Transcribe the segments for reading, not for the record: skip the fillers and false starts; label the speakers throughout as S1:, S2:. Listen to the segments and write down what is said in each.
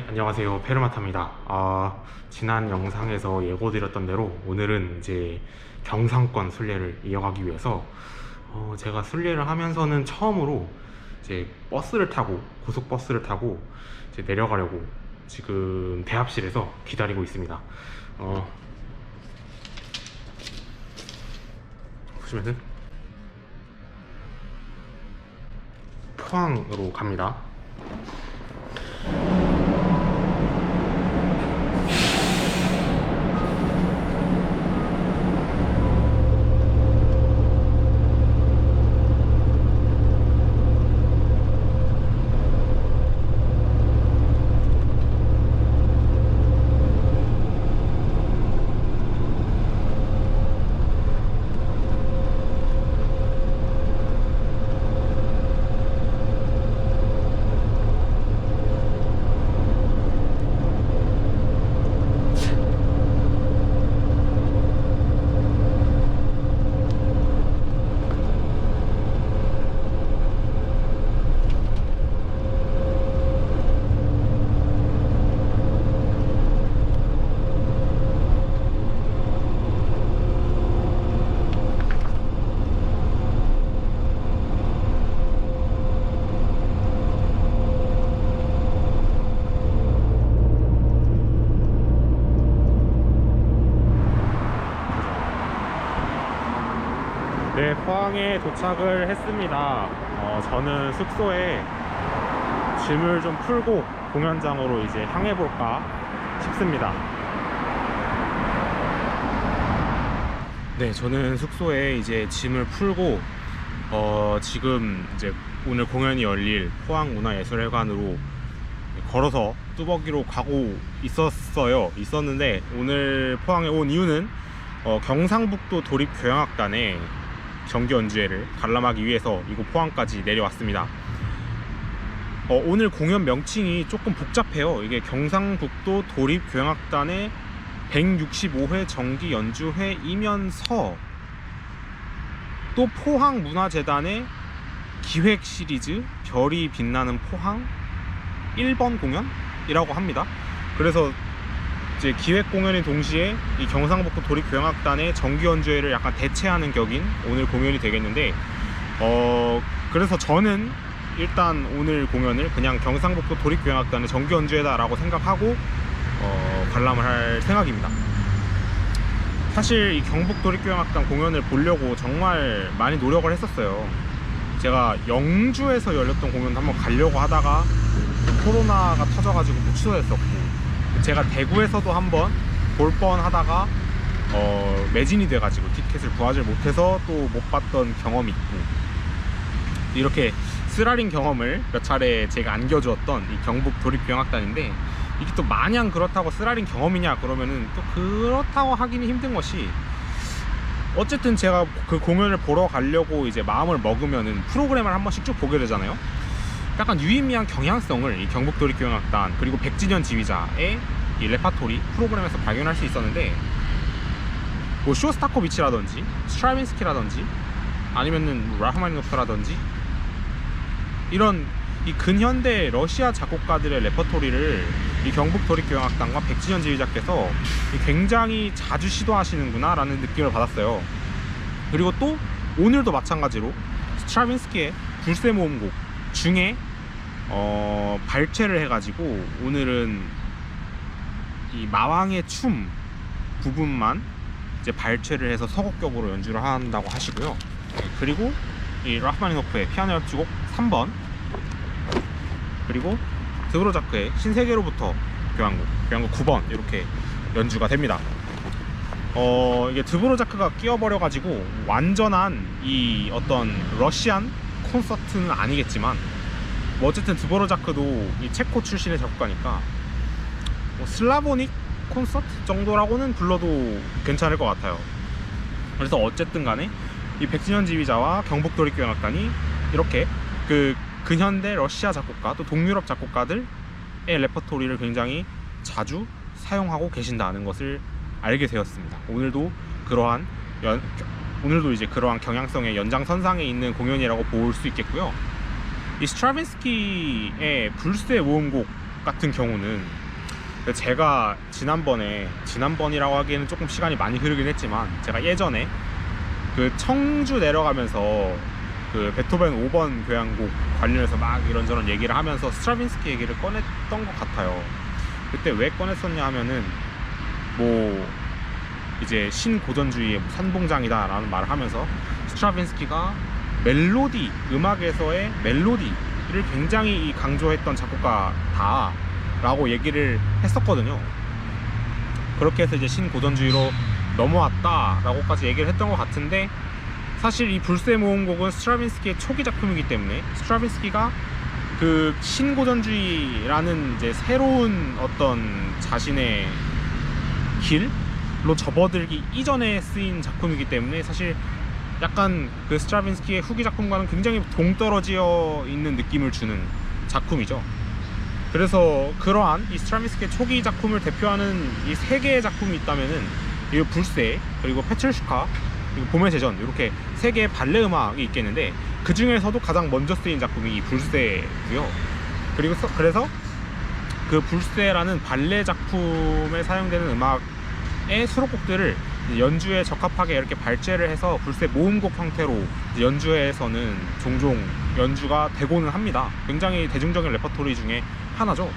S1: 안녕하세요. 페르마타입니다. 지난 영상에서 예고드렸던 대로 오늘은 이제 경상권 순례를 이어가기 위해서 제가 순례를 하면서는 처음으로 이제 버스를 타고 고속버스를 타고 이제 내려가려고 지금 대합실에서 기다리고 있습니다. 보시면은 포항으로 갑니다. 네, 포항에 도착을 했습니다. 저는 숙소에 짐을 좀 풀고 공연장으로 이제 향해 볼까 싶습니다. 네, 저는 숙소에 이제 짐을 풀고 지금 이제 오늘 공연이 열릴 포항문화예술회관으로 걸어서 뚜벅이로 가고 있었는데 오늘 포항에 온 이유는 경상북도 도립교향악단의 정기 연주회를 관람하기 위해서 이곳 포항까지 내려왔습니다. 오늘 공연 명칭이 조금 복잡해요. 이게 경상북도 도립교향악단의 165회 정기 연주회이면서 또 포항문화재단의 기획 시리즈 별이 빛나는 포항 1번 공연이라고 합니다. 그래서 이제 기획 공연인 동시에 이 경상북도 도립교향악단의 정기 연주회를 약간 대체하는 격인 오늘 공연이 되겠는데 그래서 저는 일단 오늘 공연을 그냥 경상북도 도립교향악단의 정기 연주회다 라고 생각하고 관람을 할 생각입니다. 사실 이 경북 도립교향악단 공연을 보려고 정말 많이 노력을 했었어요. 제가 영주에서 열렸던 공연도 한번 가려고 하다가 코로나가 터져가지고 못 취소했었고, 제가 대구에서도 한번 볼 뻔 하다가 매진이 돼가지고 티켓을 구하지 못해서 또 못 봤던 경험이 있고, 이렇게 쓰라린 경험을 몇 차례 제가 안겨주었던 이 경북 도립교향악단인데, 이게 또 마냥 그렇다고 쓰라린 경험이냐 그러면은 또 그렇다고 하기는 힘든 것이, 어쨌든 제가 그 공연을 보러 가려고 이제 마음을 먹으면은 프로그램을 한 번씩 쭉 보게 되잖아요. 약간 유의미한 경향성을 이 경북 도립교향악단 그리고 백진현 지휘자의 이 레파토리 프로그램에서 발견할 수 있었는데, 뭐 쇼스타코비치라든지 스트라빈스키라든지 아니면은 라흐마니노프라든지 이런 이 근현대 러시아 작곡가들의 레퍼토리를 이 경북 도립교향악단과 백진현 지휘자께서 굉장히 자주 시도하시는구나 라는 느낌을 받았어요. 그리고 또 오늘도 마찬가지로 스트라빈스키의 불새 모음곡 중에 발췌를 해가지고 오늘은 이 마왕의 춤 부분만 이제 발췌를 해서 서곡격으로 연주를 한다고 하시고요. 그리고 이 라흐마니노프의 피아노 협주곡 3번, 그리고 드보로자크의 신세계로부터 교향곡 9번 이렇게 연주가 됩니다. 이게 드보로자크가 끼어버려가지고 완전한 이 어떤 러시안 콘서트는 아니겠지만, 뭐 어쨌든 드보로자크도 이 체코 출신의 작곡가니까 뭐 슬라보닉 콘서트 정도라고는 불러도 괜찮을 것 같아요. 그래서 어쨌든 간에 이 백진현 지휘자와 경북 도립교향악단이 이렇게 그 근현대 러시아 작곡가 또 동유럽 작곡가들의 레퍼토리를 굉장히 자주 사용하고 계신다는 것을 알게 되었습니다. 오늘도 이제 그러한 경향성의 연장선상에 있는 공연이라고 볼 수 있겠고요. 이 스트라빈스키의 불새 모음곡 같은 경우는 제가 지난번이라고 하기에는 조금 시간이 많이 흐르긴 했지만, 제가 예전에 그 청주 내려가면서 그 베토벤 5번 교향곡 관련해서 막 이런저런 얘기를 하면서 스트라빈스키 얘기를 꺼냈던 것 같아요. 그때 왜 꺼냈었냐 하면은 뭐 이제 신고전주의의 선봉장이다 라는 말을 하면서 스트라빈스키가 멜로디, 음악에서의 멜로디를 굉장히 강조했던 작곡가다 라고 얘기를 했었거든요. 그렇게 해서 이제 신고전주의로 넘어왔다 라고까지 얘기를 했던 것 같은데, 사실 이 불새 모음곡은 스트라빈스키의 초기 작품이기 때문에 스트라빈스키가 그 신고전주의라는 이제 새로운 어떤 자신의 길로 접어들기 이전에 쓰인 작품이기 때문에 사실 약간 그 스트라빈스키의 후기 작품과는 굉장히 동떨어져 있는 느낌을 주는 작품이죠. 그래서 그러한 이 스트라빈스키의 초기 작품을 대표하는 이 세 개의 작품이 있다면은 이 불새, 그리고 페트루시카, 그리고 봄의 제전, 이렇게 세 개의 발레 음악이 있겠는데, 그 중에서도 가장 먼저 쓰인 작품이 이 불새고요. 그래서 그 불새라는 발레 작품에 사용되는 음악의 수록곡들을 연주에 적합하게 이렇게 발제를 해서 불새 모음곡 형태로 연주회에서는 종종 연주가 되고는 합니다. 굉장히 대중적인 레퍼토리 중에 하나죠.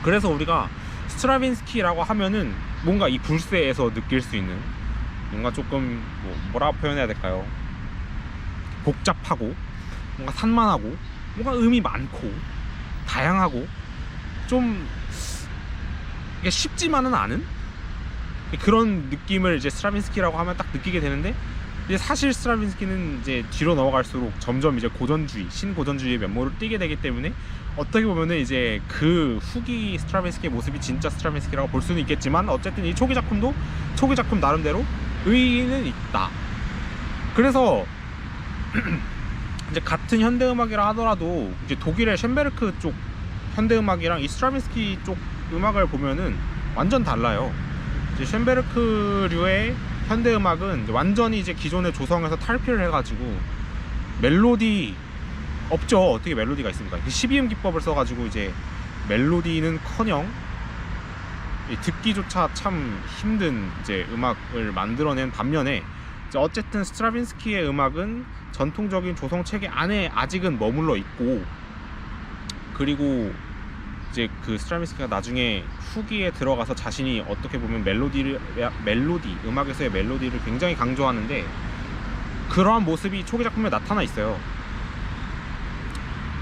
S1: 그래서 우리가 스트라빈스키라고 하면은 뭔가 이 불새에서 느낄 수 있는 뭔가 조금 뭐라고 표현해야 될까요? 복잡하고 뭔가 산만하고 뭔가 음이 많고 다양하고 좀 이게 쉽지만은 않은 그런 느낌을 이제 스트라빈스키라고 하면 딱 느끼게 되는데, 이제 사실 스트라빈스키는 이제 뒤로 넘어갈수록 점점 이제 고전주의, 신고전주의의 면모를 띠게 되기 때문에 어떻게 보면은 이제 그 후기 스트라빈스키의 모습이 진짜 스트라빈스키라고 볼 수는 있겠지만, 어쨌든 이 초기 작품도 초기 작품 나름대로 의의는 있다. 그래서 이제 같은 현대음악이라 하더라도 이제 독일의 쉔베르크 쪽 현대음악이랑 이 스트라빈스키 쪽 음악을 보면은 완전 달라요. 이제 쉔베르크류의 현대음악은 완전히 이제 기존의 조성에서 탈피를 해가지고 멜로디 없죠. 어떻게 멜로디가 있습니까? 12음 기법을 써가지고 이제 멜로디는커녕 듣기조차 참 힘든 이제 음악을 만들어낸 반면에, 이제 어쨌든 스트라빈스키의 음악은 전통적인 조성 체계 안에 아직은 머물러 있고, 그리고 이제 그 스트라빈스키가 나중에 후기에 들어가서 자신이 어떻게 보면 멜로디, 음악에서의 멜로디를 굉장히 강조하는데, 그러한 모습이 초기 작품에 나타나 있어요.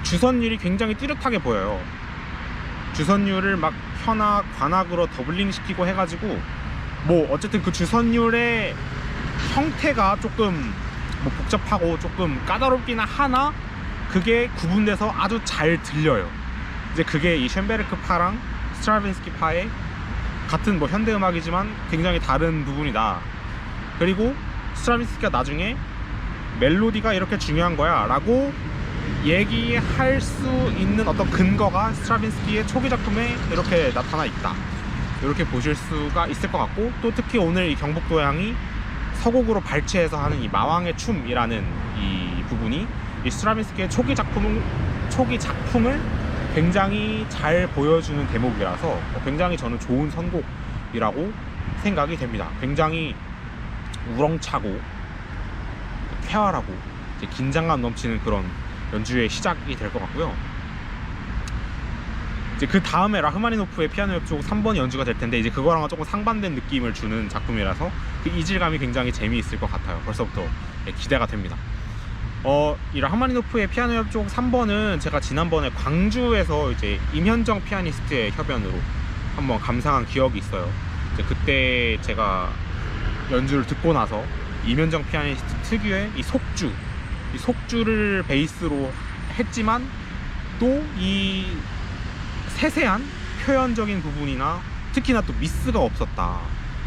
S1: 주선율이 굉장히 뚜렷하게 보여요. 주선율을 막 현악, 관악으로 더블링 시키고 해가지고 뭐 어쨌든 그 주선율의 형태가 조금 뭐 복잡하고 조금 까다롭기는 하나 그게 구분돼서 아주 잘 들려요. 이제 그게 이 쉔베르크 파랑 스트라빈스키 파의 같은 뭐 현대음악이지만 굉장히 다른 부분이다. 그리고 스트라빈스키가 나중에 멜로디가 이렇게 중요한 거야 라고 얘기할 수 있는 어떤 근거가 스트라빈스키의 초기 작품에 이렇게 나타나 있다. 이렇게 보실 수가 있을 것 같고, 또 특히 오늘 이 경북도양이 서곡으로 발췌해서 하는 이 마왕의 춤이라는 이 부분이 이 스트라빈스키의 초기 작품을 굉장히 잘 보여주는 대목이라서 굉장히 저는 좋은 선곡이라고 생각이 됩니다. 굉장히 우렁차고 쾌활하고 이제 긴장감 넘치는 그런 연주의 시작이 될 것 같고요. 이제 그 다음에 라흐마니노프의 피아노 협주곡 3번이 연주가 될 텐데, 이제 그거랑은 조금 상반된 느낌을 주는 작품이라서 그 이질감이 굉장히 재미있을 것 같아요. 벌써부터 기대가 됩니다. 이 라흐마니노프의 피아노 협주곡 3번은 제가 지난번에 광주에서 이제 임현정 피아니스트의 협연으로 한번 감상한 기억이 있어요. 이제 그때 제가 연주를 듣고 나서 임현정 피아니스트 특유의 이 속주를 베이스로 했지만 또 이 세세한 표현적인 부분이나 특히나 또 미스가 없었다.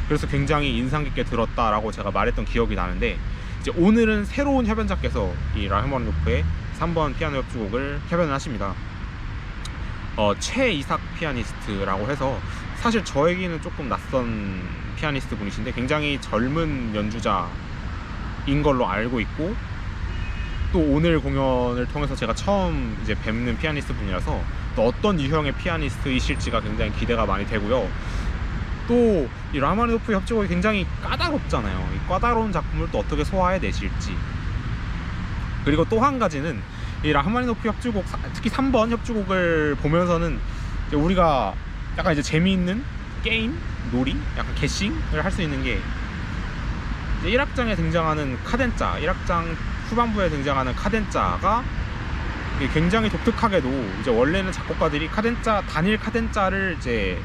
S1: 그래서 굉장히 인상 깊게 들었다라고 제가 말했던 기억이 나는데, 이제 오늘은 새로운 협연자께서 이 라흐마니노프의 3번 피아노 협주곡을 협연을 하십니다. 최이삭 피아니스트라고 해서 사실 저에게는 조금 낯선 피아니스트 분이신데 굉장히 젊은 연주자인 걸로 알고 있고, 또 오늘 공연을 통해서 제가 처음 이제 뵙는 피아니스트 분이라서 또 어떤 유형의 피아니스트이실지가 굉장히 기대가 많이 되고요. 또 이 라흐마니노프 협주곡이 굉장히 까다롭잖아요. 이 까다로운 작품을 또 어떻게 소화해내실지. 그리고 또 한 가지는 이 라흐마니노프 협주곡, 특히 3번 협주곡을 보면서는 이제 우리가 약간 이제 재미있는 게임, 놀이, 약간 게싱을 할 수 있는 게, 이제 1악장에 등장하는 카덴짜, 1악장 후반부에 등장하는 카덴짜가 굉장히 독특하게도 이제 원래는 작곡가들이 카덴짜, 단일 카덴짜를 이제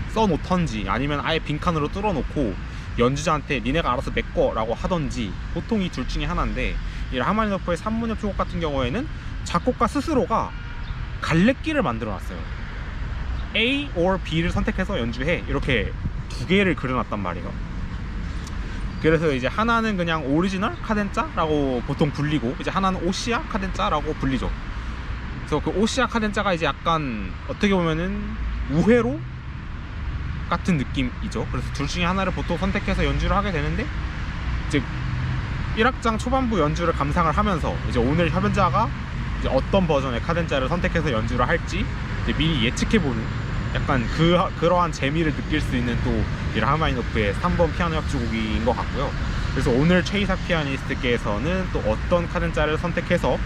S1: 써놓던지 아니면 아예 빈칸으로 뚫어놓고 연주자한테 니네가 알아서 메꿔 라고 하던지, 보통 이 둘 중에 하나인데, 이 라흐마니노프의 3문 협주곡 같은 경우에는 작곡가 스스로가 갈래길을 만들어 놨어요. A or B를 선택해서 연주해, 이렇게 두 개를 그려놨단 말이에요. 그래서 이제 하나는 그냥 오리지널 카덴짜라고 보통 불리고, 이제 하나는 오시아 카덴짜라고 불리죠. 그래서 그 오시아 카덴짜가 이제 약간 어떻게 보면은 우회로 같은 느낌이죠. 그래서 둘 중에 하나를 보통 선택해서 연주를 하게 되는데, 이제 1악장 초반부 연주를 감상을 하면서 이제 오늘 협연자가 이제 어떤 버전의 카덴짜를 선택해서 연주를 할지 이제 미리 예측해보는, 약간 그러한 재미를 느낄 수 있는 또 이 라흐마니노프의 3번 피아노 협주곡인 것 같고요. 그래서 오늘 최이삭 피아니스트께서는 또 어떤 카덴짜를 선택해서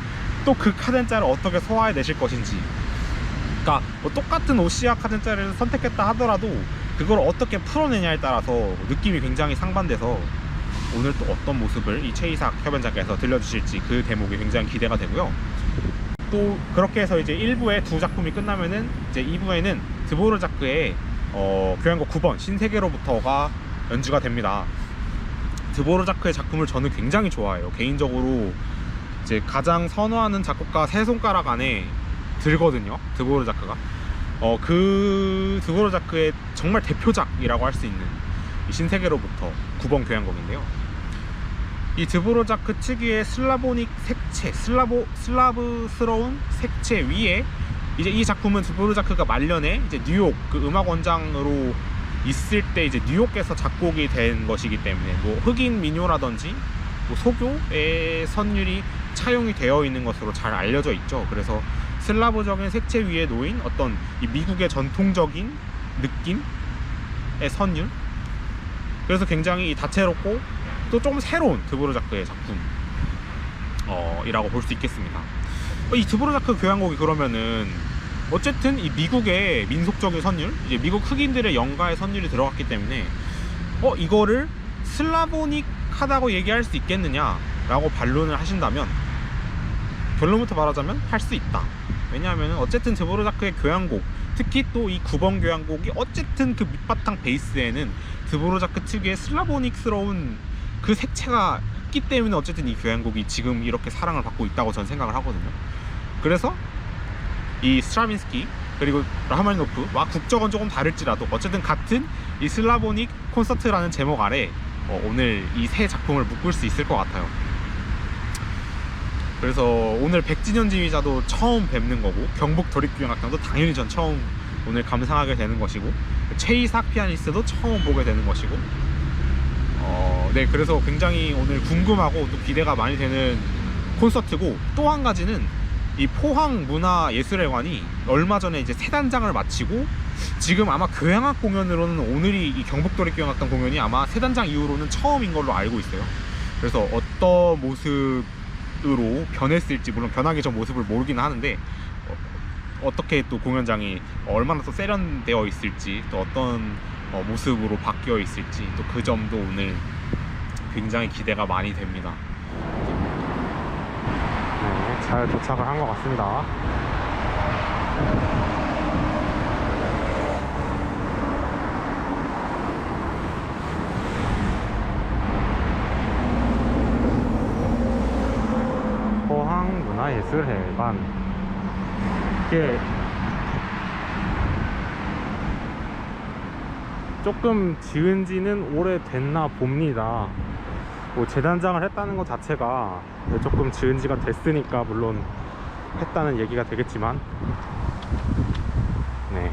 S1: 또 그 카덴짜를 어떻게 소화해내실 것인지, 그러니까 뭐 똑같은 오시아 카덴짜를 선택했다 하더라도 그걸 어떻게 풀어내냐에 따라서 느낌이 굉장히 상반돼서 오늘 또 어떤 모습을 이 최이삭 협연자께서 들려주실지 그 대목이 굉장히 기대가 되고요. 또 그렇게 해서 이제 1부의 두 작품이 끝나면은 이제 2부에는 드보르자크의 교향곡 9번 신세계로부터가 연주가 됩니다. 드보르자크의 작품을 저는 굉장히 좋아해요. 개인적으로 이제 가장 선호하는 작곡가 세 손가락 안에 들거든요, 드보르자크가. 그 드보르자크의 정말 대표작이라고 할 수 있는 이 신세계로부터 9번 교향곡인데요. 이 드보르자크 특유의 슬라보닉 색채, 슬라브스러운 색채 위에 이제 이 작품은 드보르자크가 말년에 이제 뉴욕 그 음악 원장으로 있을 때 이제 뉴욕에서 작곡이 된 것이기 때문에 뭐 흑인 민요라든지 뭐 소교의 선율이 차용이 되어 있는 것으로 잘 알려져 있죠. 그래서 슬라브적인 색채 위에 놓인 어떤 이 미국의 전통적인 느낌의 선율, 그래서 굉장히 다채롭고 또 조금 새로운 드보르자크의 작품 이라고 볼 수 있겠습니다. 이 드보르자크 교향곡이 그러면은 어쨌든 이 미국의 민속적인 선율, 이제 미국 흑인들의 영가의 선율이 들어갔기 때문에 이거를 슬라보닉하다고 얘기할 수 있겠느냐 라고 반론을 하신다면, 결론부터 말하자면 할 수 있다. 왜냐하면 어쨌든 드보르자크의 교향곡, 특히 또 이 9번 교향곡이 어쨌든 그 밑바탕 베이스에는 드보르자크 특유의 슬라보닉스러운 그 색채가 있기 때문에 어쨌든 이 교향곡이 지금 이렇게 사랑을 받고 있다고 저는 생각을 하거든요. 그래서 이 스트라빈스키 그리고 라흐마니노프와 국적은 조금 다를지라도 어쨌든 같은 이 슬라보닉 콘서트라는 제목 아래 오늘 이 세 작품을 묶을 수 있을 것 같아요. 그래서 오늘 백진현지휘자도 처음 뵙는 거고, 경북 도립교향악단도 당연히 전 처음 오늘 감상하게 되는 것이고, 최이삭 피아니스트도 처음 보게 되는 것이고, 네, 그래서 굉장히 오늘 궁금하고 또 기대가 많이 되는 콘서트고, 또 한 가지는 이 포항문화예술회관이 얼마 전에 이제 세 단장을 마치고 지금 아마 교향악 공연으로는 오늘이 이 경북도립교향악단 공연이 아마 세 단장 이후로는 처음인 걸로 알고 있어요. 그래서 어떤 모습으로 변했을지, 물론 변하기 전 모습을 모르기는 하는데 어떻게 또 공연장이 얼마나 또 세련되어 있을지, 또 어떤 모습으로 바뀌어 있을지, 또 그 점도 오늘 굉장히 기대가 많이 됩니다. 네, 잘 도착을 한 것 같습니다. 포항문화예술회관, 이게 조금 지은 지는 오래됐나 봅니다. 뭐 재단장을 했다는 것 자체가 조금 지은 지가 됐으니까 물론 했다는 얘기가 되겠지만, 네,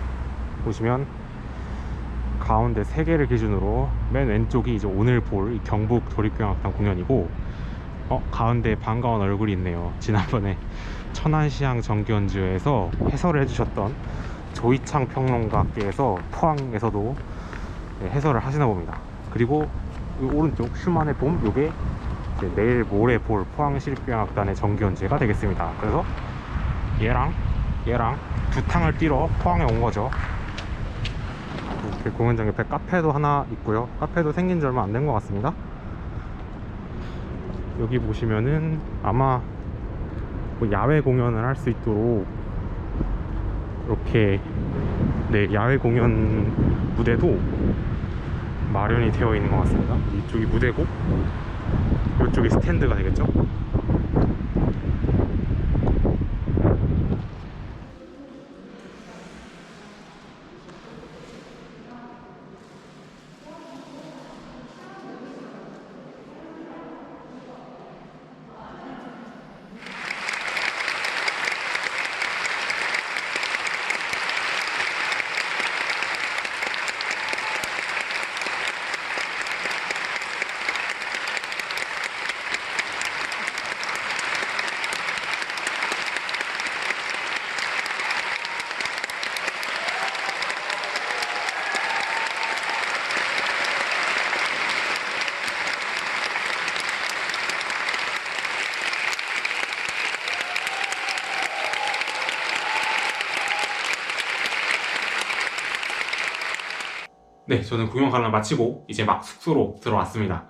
S1: 보시면 가운데 3개를 기준으로 맨 왼쪽이 이제 오늘 볼 경북 도립교향악단 공연이고, 가운데 반가운 얼굴이 있네요. 지난번에 천안시향 정기연주회에서 해설을 해주셨던 조이창 평론가께서 포항에서도 해설을 하시나 봅니다. 그리고 이 오른쪽 슈만의 봄, 요게 내일 모레 볼 포항시립교향악단의 정기연주회가 되겠습니다. 그래서 얘랑 두 탕을 뛰러 포항에 온 거죠. 이렇게 공연장 옆에 카페도 하나 있고요. 카페도 생긴 지 얼마 안 된 것 같습니다. 여기 보시면은 아마 뭐 야외 공연을 할 수 있도록 이렇게 야외 공연 무대도 마련이 되어 있는 것 같습니다. 이쪽이 무대고 이쪽이 스탠드가 되겠죠. 네, 저는 공연 관람 마치고 이제 막 숙소로 들어왔습니다.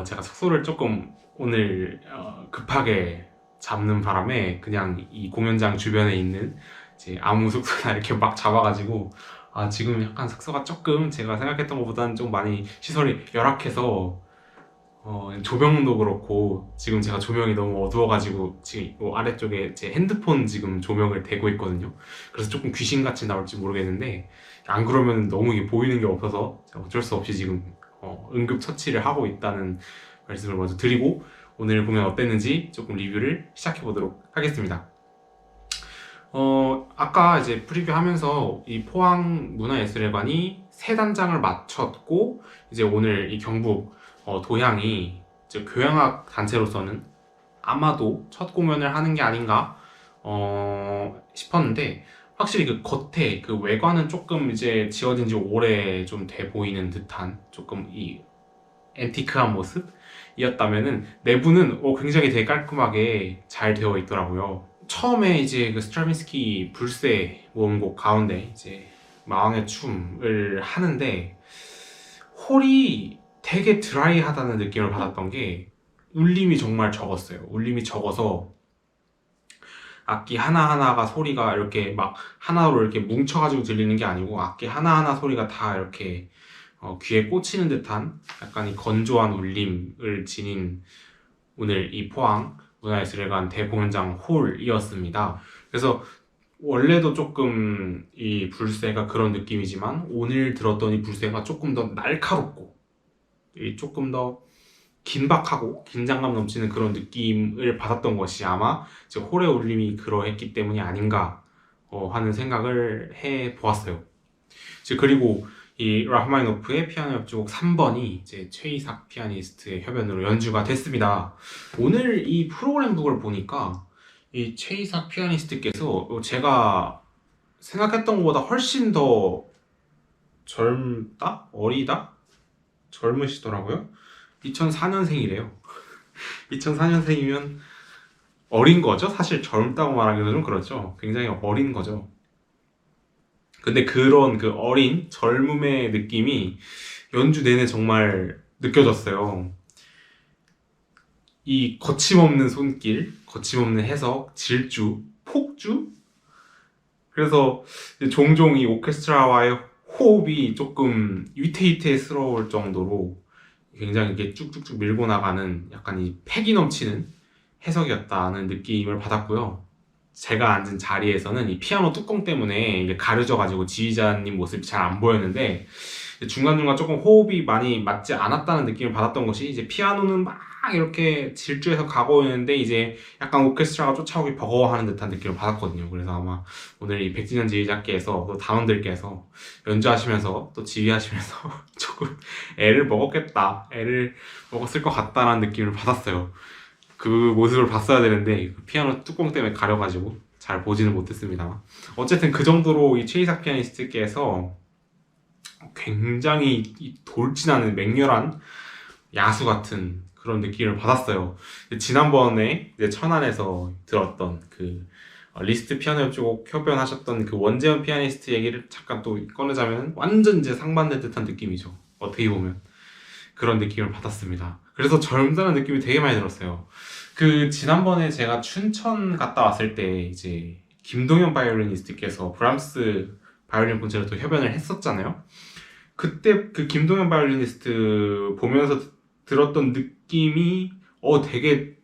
S1: 제가 숙소를 조금 오늘 급하게 잡는 바람에 그냥 이 공연장 주변에 있는 이제 아무 숙소나 이렇게 막 잡아가지고 지금 약간 숙소가 조금 제가 생각했던 것보다는 좀 많이 시설이 열악해서 조명도 그렇고 지금 제가 조명이 너무 어두워가지고 지금 이 아래쪽에 제 핸드폰 지금 조명을 대고 있거든요. 그래서 조금 귀신같이 나올지 모르겠는데 안 그러면 너무 이게 보이는 게 없어서 제가 어쩔 수 없이 지금 응급처치를 하고 있다는 말씀을 먼저 드리고 오늘 공연 어땠는지 조금 리뷰를 시작해 보도록 하겠습니다. 아까 이제 프리뷰 하면서 이 포항 문화예술회관이 새 단장을 마쳤고 이제 오늘 이 경북 도향이 이제 교향악 단체로서는 아마도 첫 공연을 하는 게 아닌가 싶었는데 확실히 그 겉에 그 외관은 조금 이제 지어진 지 오래 좀 돼 보이는 듯한 조금 이 앤티크한 모습이었다면은 내부는 굉장히 되게 깔끔하게 잘 되어 있더라고요. 처음에 이제 그 스트라빈스키 불새 모음곡 가운데 이제 마왕의 춤을 하는데 홀이 되게 드라이하다는 느낌을 받았던 게 울림이 정말 적었어요. 울림이 적어서 악기 하나하나가 소리가 이렇게 막 하나로 이렇게 뭉쳐가지고 들리는 게 아니고 악기 하나하나 소리가 다 이렇게 귀에 꽂히는 듯한 약간 이 건조한 울림을 지닌 오늘 이 포항 문화예술회관 대공연장 홀이었습니다. 그래서 원래도 조금 이 불새가 그런 느낌이지만 오늘 들었던 이 불새가 조금 더 날카롭고 조금 더 긴박하고 긴장감 넘치는 그런 느낌을 받았던 것이 아마 이제 홀의 울림이 그러했기 때문이 아닌가 하는 생각을 해 보았어요. 그리고 이 라흐마니노프의 피아노 협주곡 3번이 이제 최이삭 피아니스트의 협연으로 연주가 됐습니다. 오늘 이 프로그램북을 보니까 이 최이삭 피아니스트께서 제가 생각했던 것보다 훨씬 더 젊다? 어리다? 젊으시더라고요. 2004년생이래요. 2004년생이면 어린 거죠? 사실 젊다고 말하기도 좀 그렇죠. 굉장히 어린 거죠. 근데 그런 그 어린 젊음의 느낌이 연주 내내 정말 느껴졌어요. 이 거침없는 손길, 거침없는 해석, 질주, 폭주? 그래서 종종 이 오케스트라와의 호흡이 조금 위태위태스러울 정도로 굉장히 이렇게 쭉쭉쭉 밀고 나가는 약간 이 패기 넘치는 해석이었다는 느낌을 받았고요. 제가 앉은 자리에서는 이 피아노 뚜껑 때문에 이게 가려져가지고 지휘자님 모습이 잘 안 보였는데 중간중간 조금 호흡이 많이 맞지 않았다는 느낌을 받았던 것이, 이제 피아노는 막 이렇게 질주해서 가고 있는데 이제 약간 오케스트라가 쫓아오기 버거워하는 듯한 느낌을 받았거든요. 그래서 아마 오늘 이 백진현 지휘자께서 또 단원들께서 연주하시면서 또 지휘하시면서 조금 애를 먹었을 것 같다라는 느낌을 받았어요. 그 모습을 봤어야 되는데 그 피아노 뚜껑 때문에 가려가지고 잘 보지는 못했습니다. 어쨌든 그 정도로 이 최이삭 피아니스트께서 굉장히 돌진하는 맹렬한 야수 같은 그런 느낌을 받았어요. 지난번에 이제 천안에서 들었던 그 리스트 피아노 협주곡 협연하셨던 그 원재현 피아니스트 얘기를 잠깐 또 꺼내자면 완전 이제 상반된 듯한 느낌이죠. 어떻게 보면 그런 느낌을 받았습니다. 그래서 젊다는 느낌이 되게 많이 들었어요. 그 지난번에 제가 춘천 갔다 왔을 때 이제 김동현 바이올리니스트께서 브람스 바이올린 콘체르토 협연을 했었잖아요. 그때 그 김동현 바이올리니스트 보면서 들었던 느낌이 되게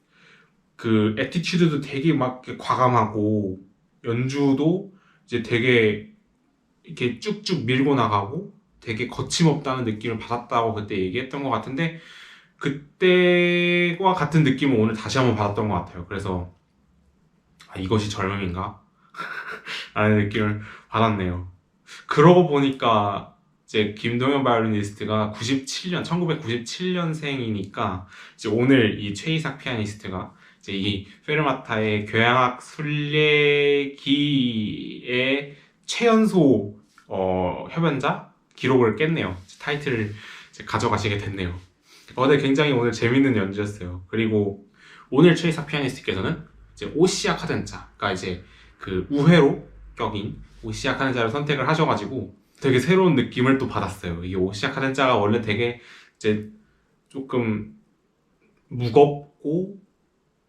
S1: 그 애티튜드도 되게 막 과감하고 연주도 이제 되게 이렇게 쭉쭉 밀고 나가고 되게 거침없다는 느낌을 받았다고 그때 얘기했던 것 같은데, 그때와 같은 느낌을 오늘 다시 한번 받았던 것 같아요. 그래서 이것이 젊음인가? 라는 느낌을 받았네요. 그러고 보니까 이제 김동현 바이올리니스트가 1997년생이니까 이제 오늘 이 최이삭 피아니스트가 이제 이 페르마타의 교향악 순례기의 최연소 협연자 기록을 깼네요. 타이틀을 이제 가져가시게 됐네요. 근데 굉장히 오늘 재밌는 연주였어요. 그리고 오늘 최이삭 피아니스트께서는 이제 오시아 카덴자, 그러니까 이제 그 우회로 격인 오시아 카덴자를 선택을 하셔가지고 되게 새로운 느낌을 또 받았어요. 이게 오시아 카덴자가 원래 되게 이제 조금 무겁고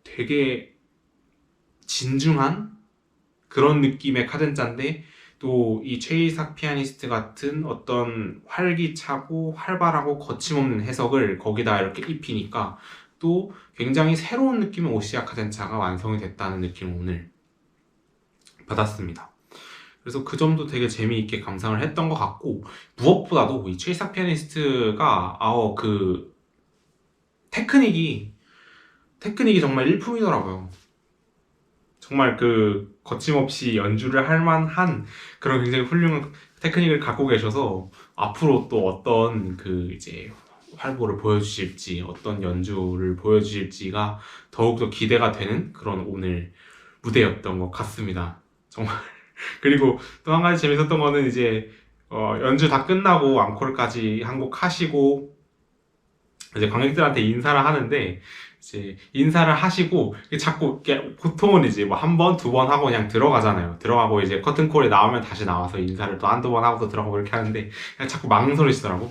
S1: 되게 진중한 그런 느낌의 카덴자인데, 또 이 최이삭 피아니스트 같은 어떤 활기차고 활발하고 거침없는 해석을 거기다 이렇게 입히니까 또 굉장히 새로운 느낌의 오시아 카덴자가 완성이 됐다는 느낌을 오늘 받았습니다. 그래서 그 점도 되게 재미있게 감상을 했던 것 같고, 무엇보다도 이 최이삭 피아니스트가 그 테크닉이 정말 일품이더라고요. 정말 그 거침없이 연주를 할 만한 그런 굉장히 훌륭한 테크닉을 갖고 계셔서 앞으로 또 어떤 그 이제 활보를 보여주실지, 어떤 연주를 보여주실지가 더욱더 기대가 되는 그런 오늘 무대였던 것 같습니다. 정말. 그리고 또 한 가지 재밌었던 거는 이제 연주 다 끝나고 앙코르까지 한 곡 하시고 이제 관객들한테 인사를 하는데, 이제 인사를 하시고 자꾸 보통은 이제 뭐 한 번, 두 번 하고 그냥 들어가잖아요. 들어가고 이제 커튼콜이 나오면 다시 나와서 인사를 또 한두 번 하고 또 들어가고 이렇게 하는데, 그냥 자꾸 망설이시더라고.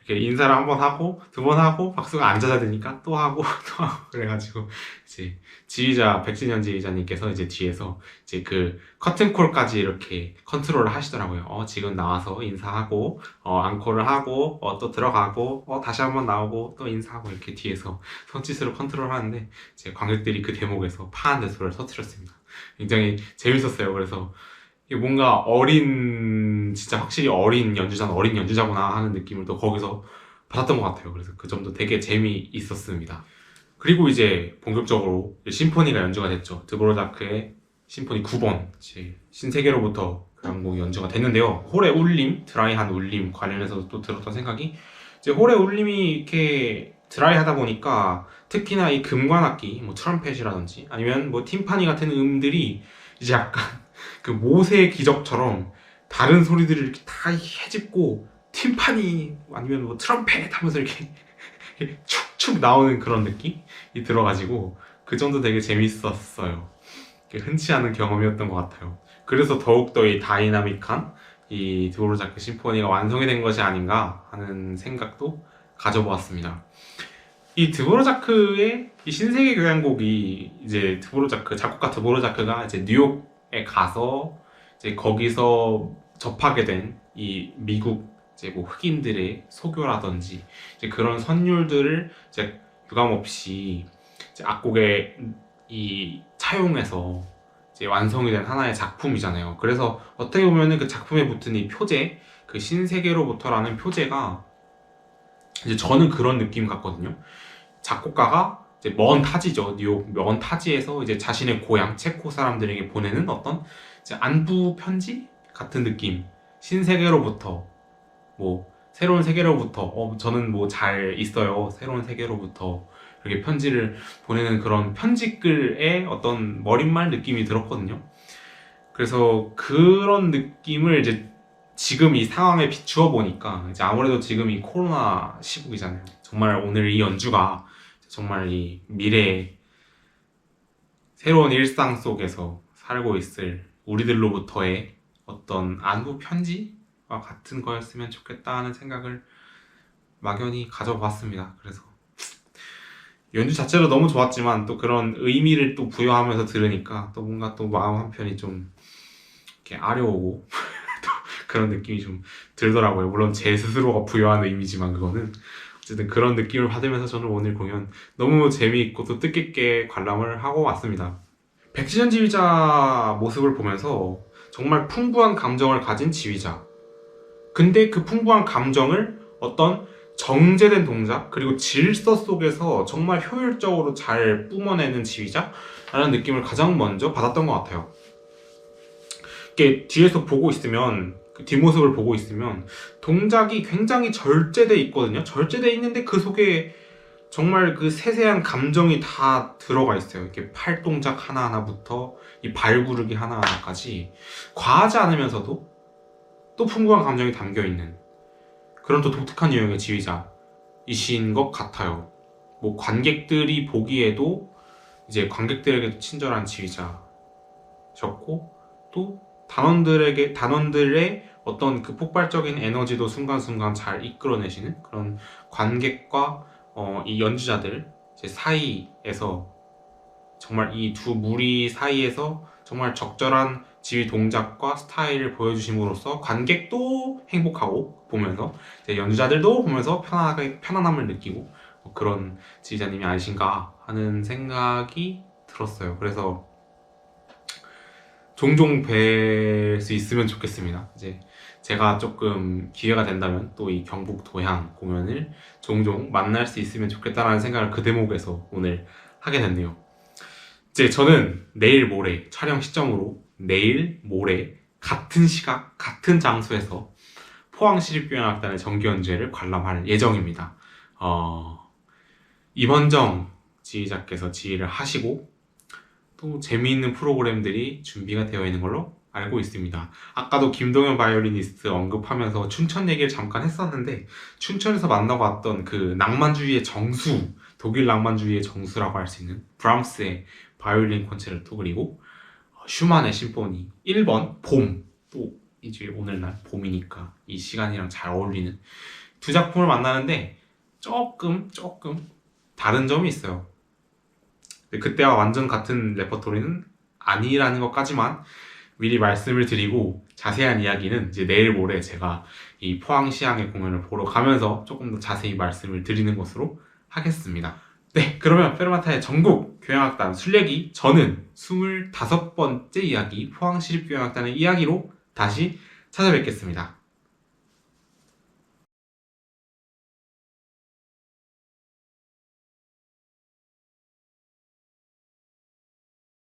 S1: 이렇게 인사를 한 번 하고 두 번 하고 박수가 안 잦아드니까 또 하고 또 하고 그래가지고 이제 지휘자 백진현 지휘자님께서 이제 뒤에서 이제 그 커튼콜까지 이렇게 컨트롤을 하시더라고요. 지금 나와서 인사하고 앙콜을 하고 또 들어가고 다시 한번 나오고 또 인사하고 이렇게 뒤에서 손짓으로 컨트롤 하는데, 이제 관객들이 그 대목에서 파한 대소를 터뜨렸습니다. 굉장히 재밌었어요. 그래서 이게 뭔가 진짜 확실히 어린 연주자구나 하는 느낌을 또 거기서 받았던 것 같아요. 그래서 그 점도 되게 재미있었습니다. 그리고 이제 본격적으로 심포니가 연주가 됐죠. 드보로자크의 심포니 9번, 신세계로부터 교향곡이 연주가 됐는데요. 홀의 울림, 드라이한 울림 관련해서 또 들었던 생각이, 이제 홀의 울림이 이렇게 드라이하다 보니까 특히나 이 금관악기, 뭐 트럼펫이라든지 아니면 뭐 팀파니 같은 음들이 이제 약간 그 모세의 기적처럼 다른 소리들을 이렇게 다 헤집고 팀파니 아니면 뭐 트럼펫 하면서 이렇게 축축 나오는 그런 느낌이 들어가지고 그 점도 되게 재밌었어요. 흔치 않은 경험이었던 것 같아요. 그래서 더욱더 이 다이나믹한 이 드보르자크 심포니가 완성이 된 것이 아닌가 하는 생각도 가져보았습니다. 이 드보르자크의 이 신세계 교향곡이 이제 작곡가 드보르자크가 이제 뉴욕에 가서 이제 거기서 접하게 된 이 미국 이제 뭐 흑인들의 소교라든지 이제 그런 선율들을 이제 유감없이 이제 악곡에 차용해서 이제 완성이 된 하나의 작품이잖아요. 그래서 어떻게 보면은 그 작품에 붙은 이 표제, 그 신세계로부터라는 표제가 이제 저는 그런 느낌 같거든요. 작곡가가 이제 먼 타지죠. 뉴욕 먼 타지에서 이제 자신의 고향 체코 사람들에게 보내는 어떤 이제 안부 편지 같은 느낌. 신세계로부터 뭐 새로운 세계로부터 저는 뭐 잘 있어요. 새로운 세계로부터 이렇게 편지를 보내는 그런 편지글의 어떤 머릿말 느낌이 들었거든요. 그래서 그런 느낌을 이제 지금 이 상황에 비추어 보니까 이제 아무래도 지금 이 코로나 시국이잖아요. 정말 오늘 이 연주가 정말 이 미래의 새로운 일상 속에서 살고 있을 우리들로부터의 어떤 안부 편지와 같은 거였으면 좋겠다 하는 생각을 막연히 가져봤습니다. 그래서 연주 자체도 너무 좋았지만 또 그런 의미를 또 부여하면서 들으니까 또 뭔가 또 마음 한편이 좀 이렇게 아려오고 또 그런 느낌이 좀 들더라고요. 물론 제 스스로가 부여한 의미지만 그거는 어쨌든 그런 느낌을 받으면서 저는 오늘 공연 너무 재미있고 또 뜻깊게 관람을 하고 왔습니다. 백지전 지휘자 모습을 보면서 정말 풍부한 감정을 가진 지휘자. 근데 그 풍부한 감정을 어떤 정제된 동작 그리고 질서 속에서 정말 효율적으로 잘 뿜어내는 지휘자라는 느낌을 가장 먼저 받았던 것 같아요. 이렇게 뒤에서 보고 있으면 그 뒷모습을 보고 있으면 동작이 굉장히 절제돼 있거든요. 절제돼 있는데 그 속에 정말 그 세세한 감정이 다 들어가 있어요. 이렇게 팔 동작 하나하나부터 이 발 구르기 하나하나까지 과하지 않으면서도 또 풍부한 감정이 담겨 있는 그런 또 독특한 유형의 지휘자이신 것 같아요. 뭐 관객들이 보기에도 이제 관객들에게도 친절한 지휘자셨고 또 단원들의 어떤 그 폭발적인 에너지도 순간순간 잘 이끌어내시는 그런 관객과 이 연주자들 이제 사이에서 정말 이 두 무리 사이에서 정말 적절한 지휘 동작과 스타일을 보여주심으로써 관객도 행복하고 보면서 이제 연주자들도 보면서 편안함을 느끼고 그런 지휘자님이 아니신가 하는 생각이 들었어요. 그래서 종종 뵐 수 있으면 좋겠습니다. 이제 제가 조금 기회가 된다면 또 이 경북 도향 공연을 종종 만날 수 있으면 좋겠다라는 생각을 그 대목에서 오늘 하게 됐네요. 이제 저는 내일 모레 촬영 시점으로 내일 모레 같은 시각 같은 장소에서 포항시립교향악단의 정기연주회를 관람할 예정입니다. 임원정 지휘자께서 지휘를 하시고 또 재미있는 프로그램들이 준비가 되어 있는 걸로 알고 있습니다. 아까도 김동현 바이올리니스트 언급하면서 춘천 얘기를 잠깐 했었는데 춘천에서 만나봤던 그 낭만주의의 정수, 독일 낭만주의의 정수라고 할 수 있는 브람스의 바이올린 콘체르토 그리고 슈만의 심포니 1번 봄, 또 이제 오늘날 봄이니까 이 시간이랑 잘 어울리는 두 작품을 만나는데 조금 다른 점이 있어요. 그때와 완전 같은 레퍼토리는 아니라는 것까지만 미리 말씀을 드리고 자세한 이야기는 이제 내일 모레 제가 이 포항시향의 공연을 보러 가면서 조금 더 자세히 말씀을 드리는 것으로 하겠습니다. 네, 그러면 페르마타의 전국 교향악단 순례기 저는 25번째 이야기 포항시립교향악단의 이야기로 다시 찾아뵙겠습니다.